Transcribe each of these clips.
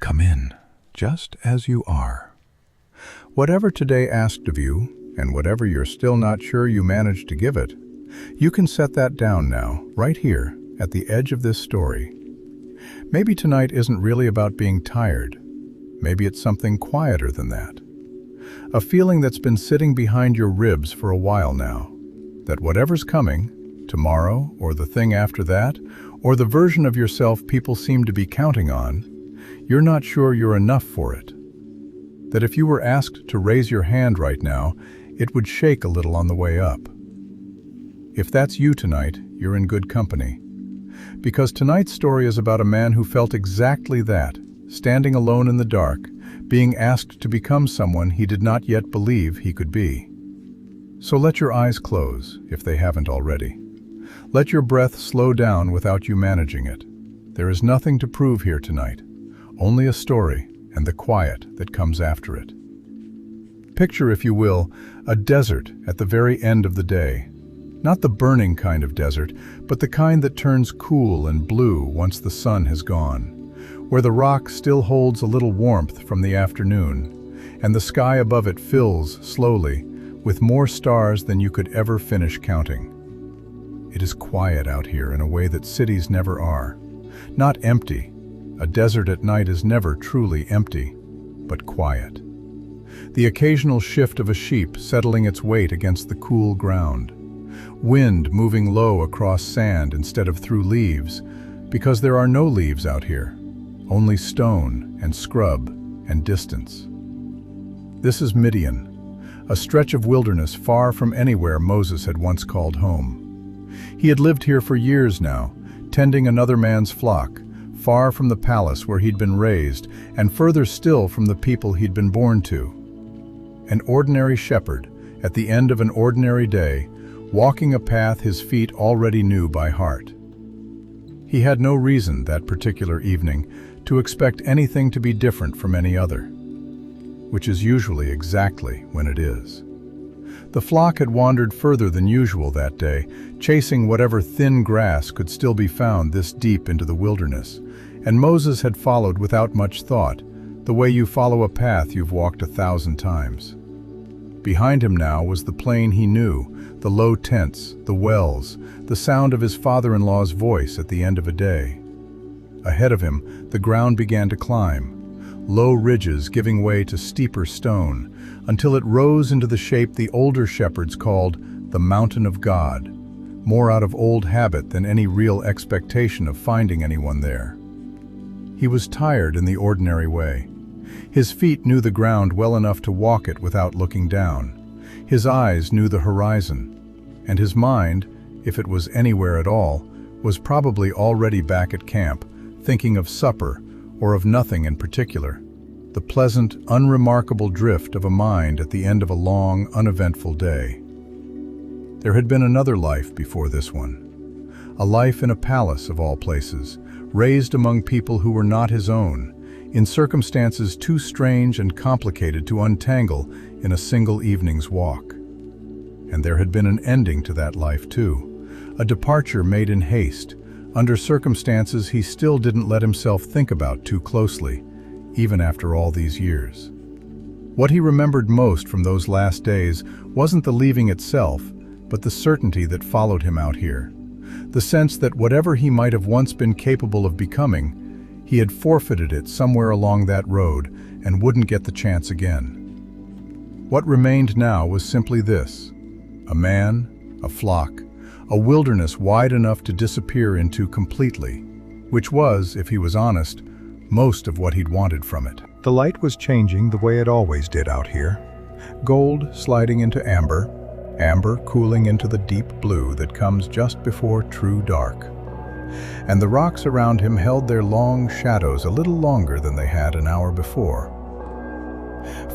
come in, just as you are. Whatever today asked of you, and whatever you're still not sure you managed to give it, you can set that down now, right here, at the edge of this story. Maybe tonight isn't really about being tired. Maybe it's something quieter than that. A feeling that's been sitting behind your ribs for a while now, that whatever's coming, tomorrow or the thing after that, or the version of yourself people seem to be counting on, you're not sure you're enough for it. That if you were asked to raise your hand right now, it would shake a little on the way up. If that's you tonight, you're in good company. Because tonight's story is about a man who felt exactly that, standing alone in the dark, being asked to become someone he did not yet believe he could be. So let your eyes close, if they haven't already. Let your breath slow down without you managing it. There is nothing to prove here tonight, only a story and the quiet that comes after it. Picture, if you will, a desert at the very end of the day. Not the burning kind of desert, but the kind that turns cool and blue once the sun has gone, where the rock still holds a little warmth from the afternoon, and the sky above it fills, slowly, with more stars than you could ever finish counting. It is quiet out here in a way that cities never are. Not empty. A desert at night is never truly empty, but quiet. The occasional shift of a sheep settling its weight against the cool ground. Wind moving low across sand instead of through leaves, because there are no leaves out here, only stone and scrub and distance. This is Midian, a stretch of wilderness far from anywhere Moses had once called home. He had lived here for years now, tending another man's flock, far from the palace where he'd been raised, and further still from the people he'd been born to. An ordinary shepherd, at the end of an ordinary day, walking a path his feet already knew by heart. He had no reason that particular evening to expect anything to be different from any other, which is usually exactly when it is. The flock had wandered further than usual that day, chasing whatever thin grass could still be found this deep into the wilderness, and Moses had followed without much thought, the way you follow a path you've walked 1,000 times. Behind him now was the plain he knew, the low tents, the wells, the sound of his father-in-law's voice at the end of a day. Ahead of him, the ground began to climb, low ridges giving way to steeper stone, until it rose into the shape the older shepherds called the Mountain of God, more out of old habit than any real expectation of finding anyone there. He was tired in the ordinary way. His feet knew the ground well enough to walk it without looking down. His eyes knew the horizon, and his mind, if it was anywhere at all, was probably already back at camp, thinking of supper or of nothing in particular, the pleasant, unremarkable drift of a mind at the end of a long, uneventful day. There had been another life before this one, a life in a palace of all places, raised among people who were not his own, in circumstances too strange and complicated to untangle in a single evening's walk. And there had been an ending to that life too, a departure made in haste, under circumstances he still didn't let himself think about too closely, even after all these years. What he remembered most from those last days wasn't the leaving itself, but the certainty that followed him out here. The sense that whatever he might have once been capable of becoming, he had forfeited it somewhere along that road and wouldn't get the chance again. What remained now was simply this: a man, a flock, a wilderness wide enough to disappear into completely, which was, if he was honest, most of what he'd wanted from it. The light was changing the way it always did out here. Gold sliding into amber, amber cooling into the deep blue that comes just before true dark. And the rocks around him held their long shadows a little longer than they had an hour before.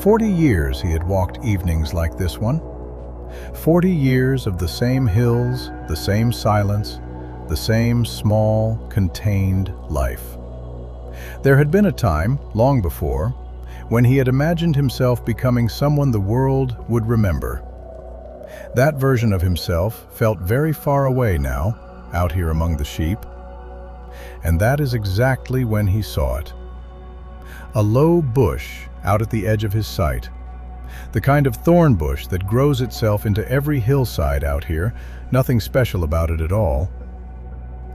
40 years he had walked evenings like this one. 40 years of the same hills, the same silence, the same small, contained life. There had been a time, long before, when he had imagined himself becoming someone the world would remember. That version of himself felt very far away now, out here among the sheep. And that is exactly when he saw it. A low bush out at the edge of his sight. The kind of thorn bush that grows itself into every hillside out here, nothing special about it at all.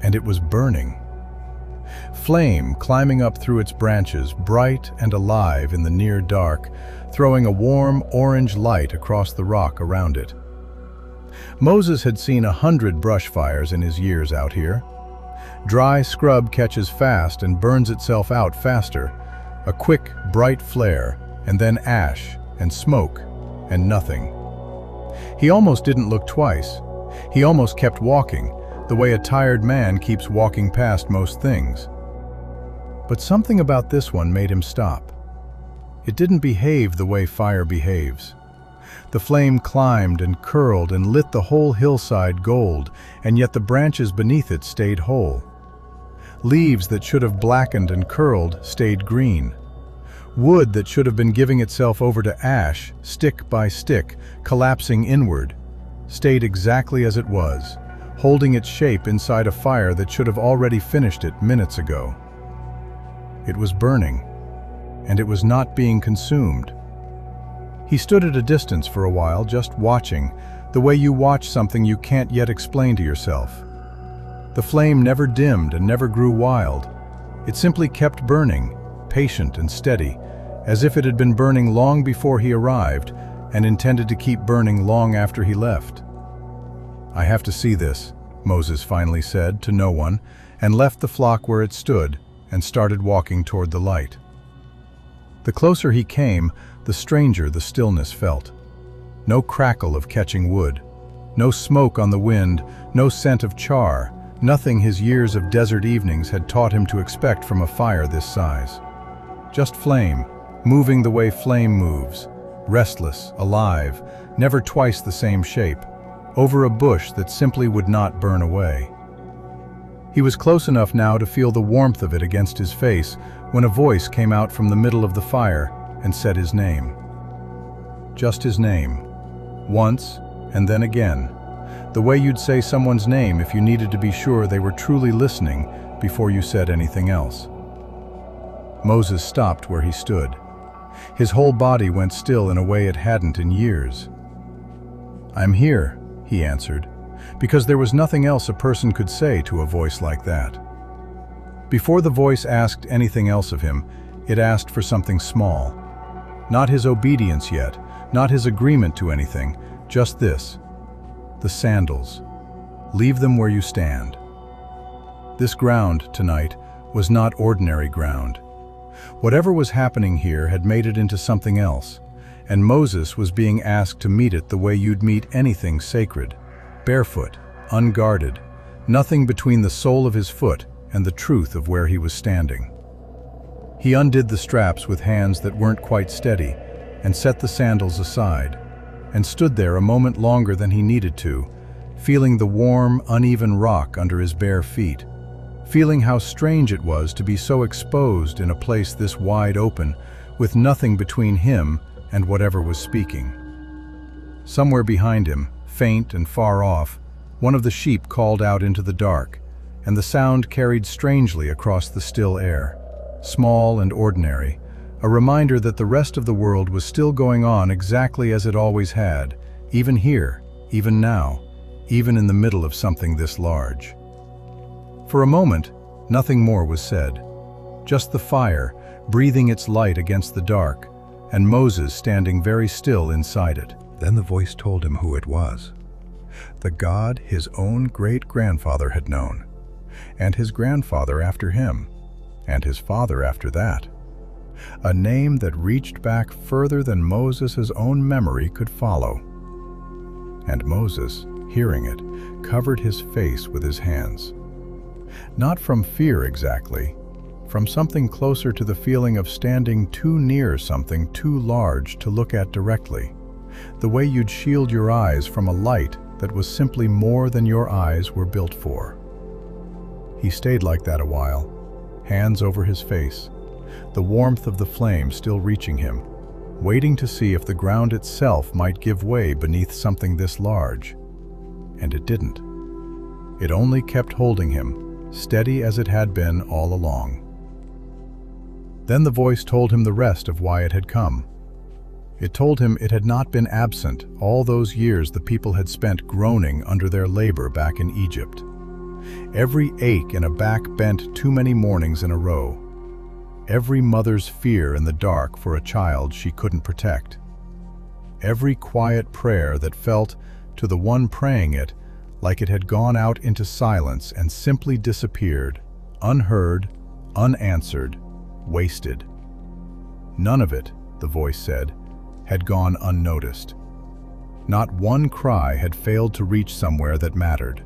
And it was burning. Flame climbing up through its branches, bright and alive in the near dark, throwing a warm orange light across the rock around it. Moses had seen 100 brush fires in his years out here. Dry scrub catches fast and burns itself out faster. A quick, bright flare, and then ash and smoke and nothing. He almost didn't look twice. He almost kept walking, the way a tired man keeps walking past most things. But something about this one made him stop. It didn't behave the way fire behaves. The flame climbed and curled and lit the whole hillside gold, and yet the branches beneath it stayed whole. Leaves that should have blackened and curled stayed green. Wood that should have been giving itself over to ash, stick by stick, collapsing inward, stayed exactly as it was, holding its shape inside a fire that should have already finished it minutes ago. It was burning, and it was not being consumed. He stood at a distance for a while, just watching, the way you watch something you can't yet explain to yourself. The flame never dimmed and never grew wild. It simply kept burning, patient and steady, as if it had been burning long before he arrived and intended to keep burning long after he left. "I have to see this," Moses finally said to no one, and left the flock where it stood and started walking toward the light. The closer he came, the stranger the stillness felt. No crackle of catching wood, no smoke on the wind, no scent of char, nothing his years of desert evenings had taught him to expect from a fire this size. Just flame, moving the way flame moves, restless, alive, never twice the same shape, over a bush that simply would not burn away. He was close enough now to feel the warmth of it against his face when a voice came out from the middle of the fire and said his name. Just his name. Once, and then again. The way you'd say someone's name if you needed to be sure they were truly listening before you said anything else. Moses stopped where he stood. His whole body went still in a way it hadn't in years. "I'm here," he answered, because there was nothing else a person could say to a voice like that. Before the voice asked anything else of him, it asked for something small. Not his obedience yet, not his agreement to anything, just this: the sandals. Leave them where you stand. This ground tonight was not ordinary ground. Whatever was happening here had made it into something else, and Moses was being asked to meet it the way you'd meet anything sacred, barefoot, unguarded, nothing between the sole of his foot and the truth of where he was standing. He undid the straps with hands that weren't quite steady and set the sandals aside, and stood there a moment longer than he needed to, feeling the warm, uneven rock under his bare feet, feeling how strange it was to be so exposed in a place this wide open, with nothing between him and whatever was speaking. Somewhere behind him, faint and far off, one of the sheep called out into the dark, and the sound carried strangely across the still air, small and ordinary, a reminder that the rest of the world was still going on exactly as it always had, even here, even now, even in the middle of something this large. For a moment, nothing more was said. Just the fire, breathing its light against the dark, and Moses standing very still inside it. Then the voice told him who it was. The God his own great-grandfather had known, and his grandfather after him, and his father after that. A name that reached back further than Moses' own memory could follow. And Moses, hearing it, covered his face with his hands. Not from fear exactly, from something closer to the feeling of standing too near something too large to look at directly, the way you'd shield your eyes from a light that was simply more than your eyes were built for. He stayed like that a while, hands over his face, the warmth of the flame still reaching him, waiting to see if the ground itself might give way beneath something this large. And it didn't. It only kept holding him, steady as it had been all along. Then the voice told him the rest of why it had come. It told him it had not been absent all those years the people had spent groaning under their labor back in Egypt. Every ache in a back bent too many mornings in a row. Every mother's fear in the dark for a child she couldn't protect. Every quiet prayer that felt, to the one praying it, like it had gone out into silence and simply disappeared, unheard, unanswered, wasted. None of it, the voice said, had gone unnoticed. Not one cry had failed to reach somewhere that mattered.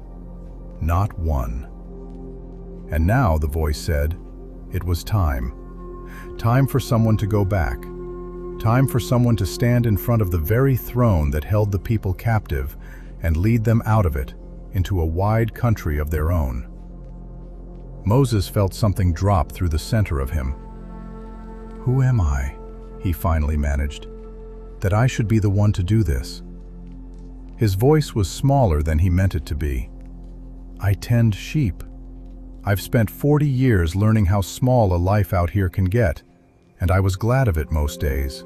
Not one. And now, the voice said, it was time. Time for someone to go back. Time for someone to stand in front of the very throne that held the people captive and lead them out of it into a wide country of their own. Moses felt something drop through the center of him. Who am I, he finally managed, that I should be the one to do this? His voice was smaller than he meant it to be. I tend sheep. I've spent 40 years learning how small a life out here can get, and I was glad of it most days.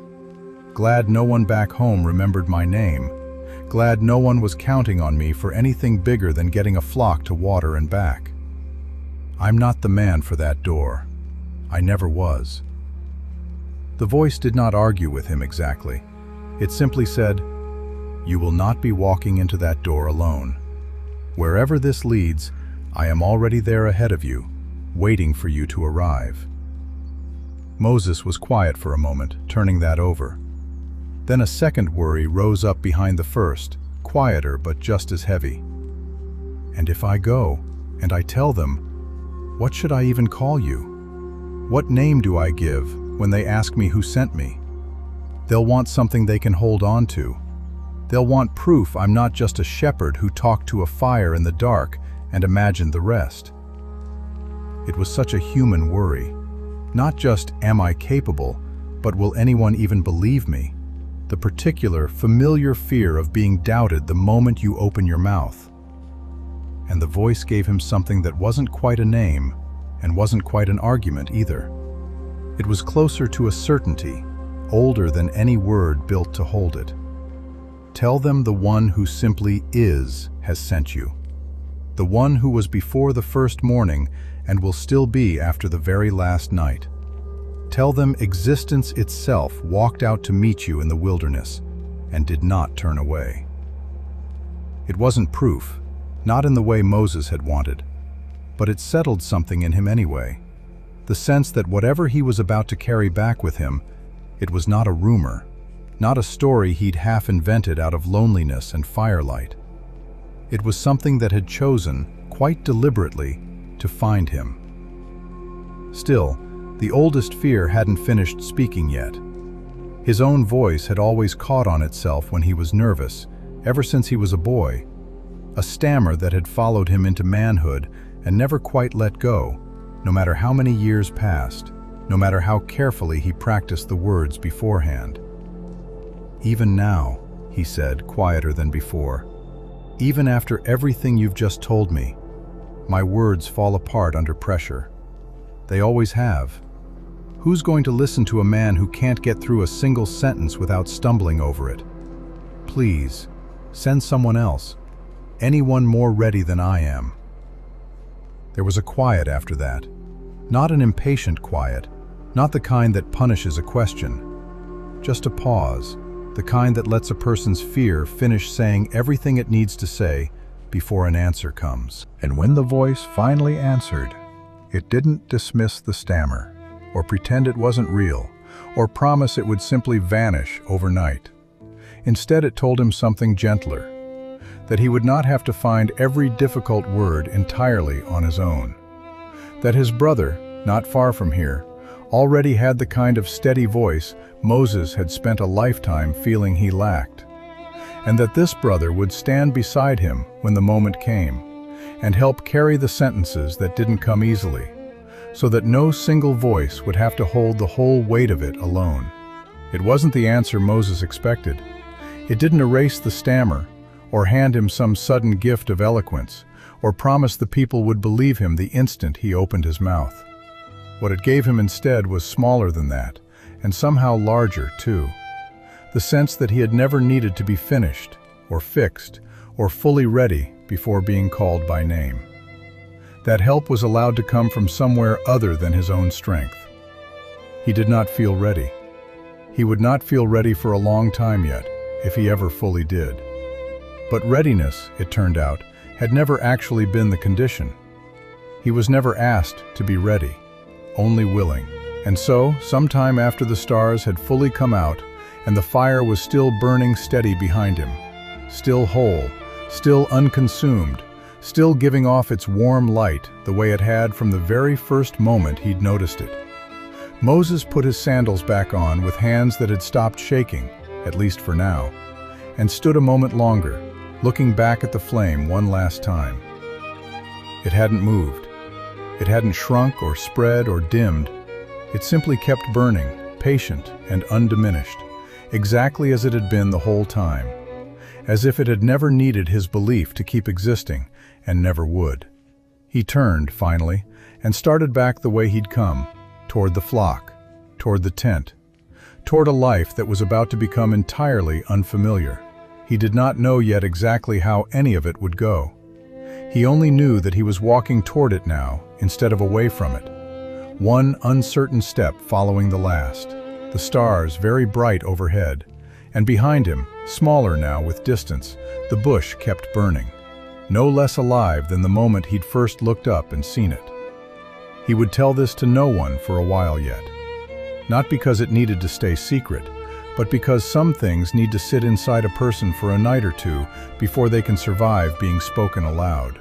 Glad no one back home remembered my name. Glad no one was counting on me for anything bigger than getting a flock to water and back. I'm not the man for that door. I never was. The voice did not argue with him exactly. It simply said, you will not be walking into that door alone. Wherever this leads, I am already there ahead of you, waiting for you to arrive. Moses was quiet for a moment, turning that over. Then a second worry rose up behind the first, quieter but just as heavy. And if I go, and I tell them, what should I even call you? What name do I give when they ask me who sent me? They'll want something they can hold on to. They'll want proof I'm not just a shepherd who talked to a fire in the dark and imagined the rest. It was such a human worry. Not just, am I capable, but will anyone even believe me? The particular, familiar fear of being doubted the moment you open your mouth. And the voice gave him something that wasn't quite a name, and wasn't quite an argument either. It was closer to a certainty, older than any word built to hold it. Tell them the one who simply is has sent you. The one who was before the first morning and will still be after the very last night. Tell them existence itself walked out to meet you in the wilderness and did not turn away. It wasn't proof, not in the way Moses had wanted, but it settled something in him anyway. The sense that whatever he was about to carry back with him, it was not a rumor, not a story he'd half invented out of loneliness and firelight. It was something that had chosen, quite deliberately, to find him. Still, the oldest fear hadn't finished speaking yet. His own voice had always caught on itself when he was nervous, ever since he was a boy. A stammer that had followed him into manhood and never quite let go, no matter how many years passed, no matter how carefully he practiced the words beforehand. Even now, he said, quieter than before, even after everything you've just told me, my words fall apart under pressure. They always have. Who's going to listen to a man who can't get through a single sentence without stumbling over it? Please, send someone else. Anyone more ready than I am. There was a quiet after that. Not an impatient quiet, not the kind that punishes a question. Just a pause, the kind that lets a person's fear finish saying everything it needs to say before an answer comes. And when the voice finally answered, it didn't dismiss the stammer, or pretend it wasn't real, or promise it would simply vanish overnight. Instead, it told him something gentler, that he would not have to find every difficult word entirely on his own. That his brother, not far from here, already had the kind of steady voice Moses had spent a lifetime feeling he lacked. And that this brother would stand beside him when the moment came, and help carry the sentences that didn't come easily, so that no single voice would have to hold the whole weight of it alone. It wasn't the answer Moses expected. It didn't erase the stammer, or hand him some sudden gift of eloquence, or promise the people would believe him the instant he opened his mouth. What it gave him instead was smaller than that, and somehow larger too. The sense that he had never needed to be finished, or fixed, or fully ready before being called by name. That help was allowed to come from somewhere other than his own strength. He did not feel ready. He would not feel ready for a long time yet, if he ever fully did. But readiness, it turned out, had never actually been the condition. He was never asked to be ready, only willing. And so, sometime after the stars had fully come out and the fire was still burning steady behind him, still whole, still unconsumed, still giving off its warm light the way it had from the very first moment he'd noticed it, Moses put his sandals back on with hands that had stopped shaking, at least for now, and stood a moment longer, looking back at the flame one last time. It hadn't moved. It hadn't shrunk or spread or dimmed. It simply kept burning, patient and undiminished, exactly as it had been the whole time, as if it had never needed his belief to keep existing and never would. He turned, finally, and started back the way he'd come, toward the flock, toward the tent, toward a life that was about to become entirely unfamiliar. He did not know yet exactly how any of it would go. He only knew that he was walking toward it now, instead of away from it. One uncertain step following the last, the stars very bright overhead, and behind him, smaller now with distance, the bush kept burning, no less alive than the moment he'd first looked up and seen it. He would tell this to no one for a while yet. Not because it needed to stay secret, but because some things need to sit inside a person for a night or two before they can survive being spoken aloud.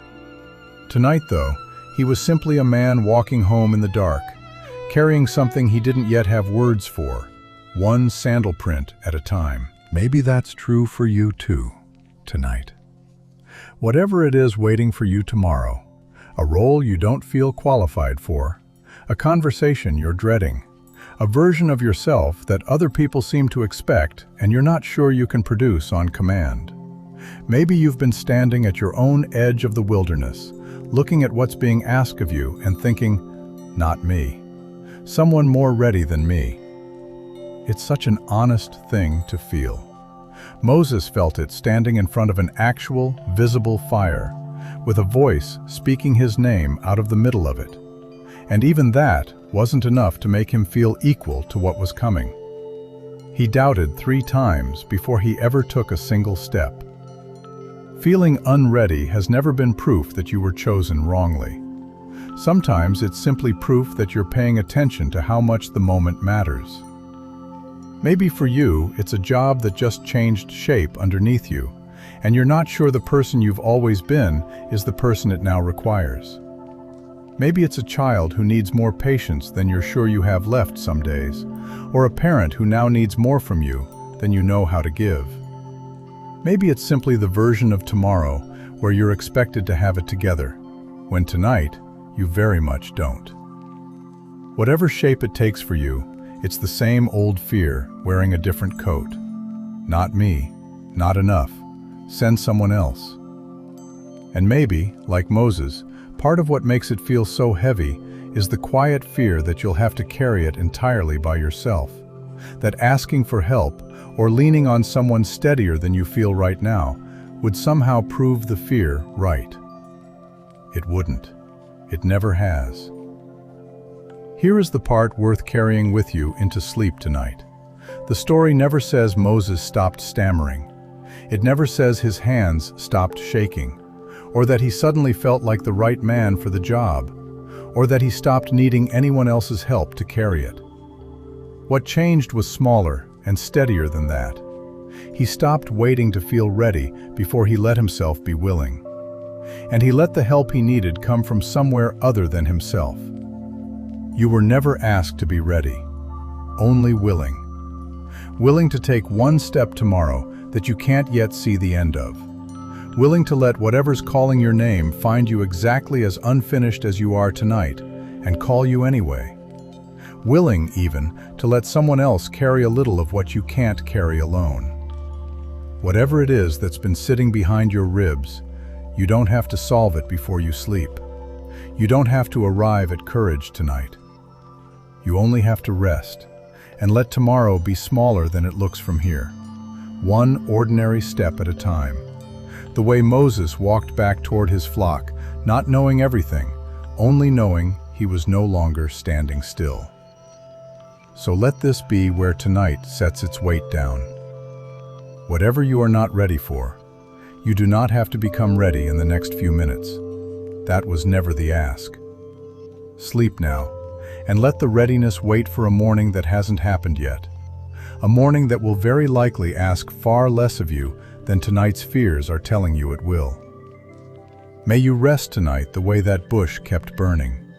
Tonight, though, he was simply a man walking home in the dark, carrying something he didn't yet have words for, one sandal print at a time. Maybe that's true for you too, tonight. Whatever it is waiting for you tomorrow, a role you don't feel qualified for, a conversation you're dreading, a version of yourself that other people seem to expect and you're not sure you can produce on command. Maybe you've been standing at your own edge of the wilderness, looking at what's being asked of you and thinking, not me. Someone more ready than me. It's such an honest thing to feel. Moses felt it standing in front of an actual, visible fire, with a voice speaking his name out of the middle of it. And even that wasn't enough to make him feel equal to what was coming. He doubted 3 times before he ever took a single step. Feeling unready has never been proof that you were chosen wrongly. Sometimes it's simply proof that you're paying attention to how much the moment matters. Maybe for you, it's a job that just changed shape underneath you, and you're not sure the person you've always been is the person it now requires. Maybe it's a child who needs more patience than you're sure you have left some days, or a parent who now needs more from you than you know how to give. Maybe it's simply the version of tomorrow where you're expected to have it together, when tonight you very much don't. Whatever shape it takes for you, it's the same old fear wearing a different coat. Not me, not enough, send someone else. And maybe, like Moses, part of what makes it feel so heavy is the quiet fear that you'll have to carry it entirely by yourself, that asking for help or leaning on someone steadier than you feel right now would somehow prove the fear right. It wouldn't. It never has. Here is the part worth carrying with you into sleep tonight. The story never says Moses stopped stammering. It never says his hands stopped shaking, or that he suddenly felt like the right man for the job, or that he stopped needing anyone else's help to carry it. What changed was smaller and steadier than that. He stopped waiting to feel ready before he let himself be willing. And he let the help he needed come from somewhere other than himself. You were never asked to be ready, only willing. Willing to take one step tomorrow that you can't yet see the end of. Willing to let whatever's calling your name find you exactly as unfinished as you are tonight, and call you anyway. Willing, even, to let someone else carry a little of what you can't carry alone. Whatever it is that's been sitting behind your ribs, you don't have to solve it before you sleep. You don't have to arrive at courage tonight. You only have to rest, and let tomorrow be smaller than it looks from here. One ordinary step at a time. The way Moses walked back toward his flock, not knowing everything, only knowing he was no longer standing still. So let this be where tonight sets its weight down. Whatever you are not ready for, you do not have to become ready in the next few minutes. That was never the ask. Sleep now, and let the readiness wait for a morning that hasn't happened yet. A morning that will very likely ask far less of you than tonight's fears are telling you it will. May you rest tonight the way that bush kept burning.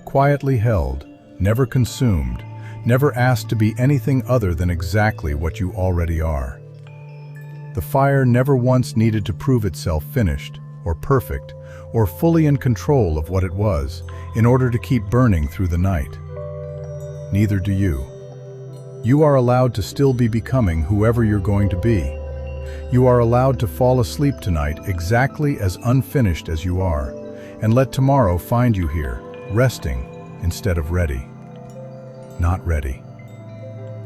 Quietly held, never consumed, never asked to be anything other than exactly what you already are. The fire never once needed to prove itself finished, or perfect, or fully in control of what it was, in order to keep burning through the night. Neither do you. You are allowed to still be becoming whoever you're going to be. You are allowed to fall asleep tonight exactly as unfinished as you are, and let tomorrow find you here, resting instead of ready. Not ready.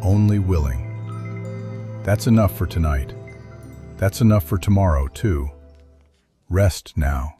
Only willing. That's enough for tonight. That's enough for tomorrow, too. Rest now.